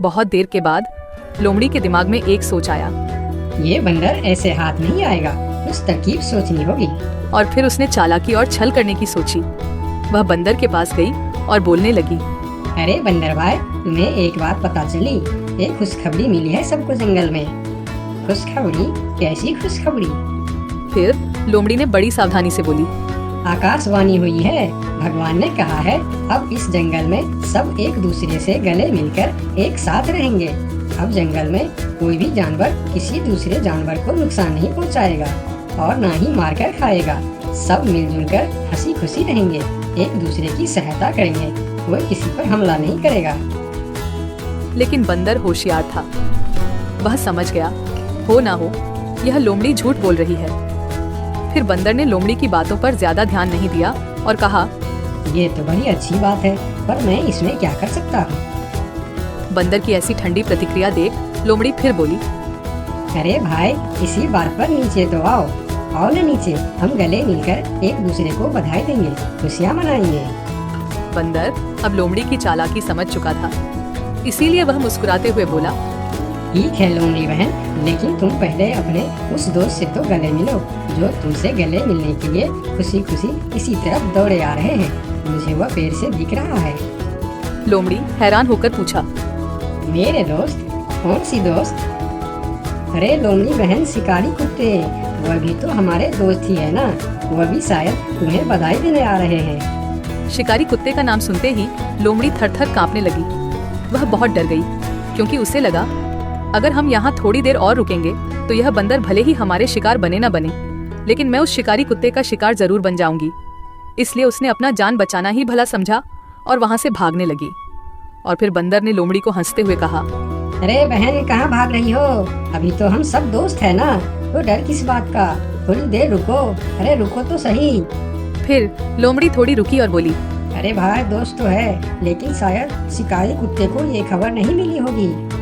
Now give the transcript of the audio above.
बहुत देर के बाद लोमड़ी के दिमाग में एक सोच आया ये बंदर ऐसे हाथ नहीं आएगा, कुछ तरकीब सोचनी होगी। और फिर उसने चालाकी और छल करने की सोची। वह बंदर के पास गई और बोलने लगी, अरे बंदर भाई, तुम्हें एक बात पता चली? एक खुशखबरी मिली है सबको जंगल में। खुशखबरी? कैसी खुशखबरी? फिर लोमड़ी ने बड़ी सावधानी से बोली, आकाशवाणी हुई है। भगवान ने कहा है अब इस जंगल में सब एक दूसरे से गले मिलकर एक साथ रहेंगे। अब जंगल में कोई भी जानवर किसी दूसरे जानवर को नुकसान नहीं पहुंचाएगा और ना ही मारकर खाएगा। सब मिलजुल कर हंसी खुशी रहेंगे, एक दूसरे की सहायता करेंगे, कोई किसी पर हमला नहीं करेगा। लेकिन बंदर होशियार था। वह समझ गया, हो ना हो यह लोमड़ी झूठ बोल रही है। फिर बंदर ने लोमड़ी की बातों पर ज्यादा ध्यान नहीं दिया और कहा, ये तो बड़ी अच्छी बात है, पर मैं इसमें क्या कर सकता हूँ? बंदर की ऐसी ठंडी प्रतिक्रिया देख लोमड़ी फिर बोली, अरे भाई, इसी बात पर नीचे तो आओ ना नीचे। हम गले मिलकर एक दूसरे को बधाई देंगे, खुशियाँ मनाएंगे। बंदर अब लोमड़ी की चालाकी समझ चुका था, इसीलिए वह मुस्कुराते हुए बोला, ठीक है लोमड़ी बहन, लेकिन तुम पहले अपने उस दोस्त से तो गले मिलो जो तुमसे गले मिलने के लिए खुशी खुशी इसी तरफ दौड़े आ रहे हैं। मुझे वह पेड़ से दिख रहा है। लोमड़ी हैरान होकर पूछा, मेरे दोस्त? कौन सी दोस्त? अरे लोमड़ी बहन, शिकारी कुत्ते, वह भी तो हमारे दोस्त ही है ना। वह भी शायद तुम्हें बधाई देने आ रहे हैं। शिकारी कुत्ते का नाम सुनते ही लोमड़ी थर-थर कांपने लगी। वह बहुत डर गई, क्योंकि उसे लगा अगर हम यहाँ थोड़ी देर और रुकेंगे तो यह बंदर भले ही हमारे शिकार बने न बने, लेकिन मैं उस शिकारी कुत्ते का शिकार जरूर बन जाऊंगी। इसलिए उसने अपना जान बचाना ही भला समझा और वहाँ से भागने लगी। और फिर बंदर ने लोमड़ी को हंसते हुए कहा, अरे बहन, कहाँ भाग रही हो? अभी तो हम सब दोस्त है ना, तो डर किस बात का? थोड़ी देर रुको। अरे रुको तो सही। फिर लोमड़ी थोड़ी रुकी और बोली, अरे भाई, दोस्त तो है, लेकिन शायद शिकारी कुत्ते को ये खबर नहीं मिली होगी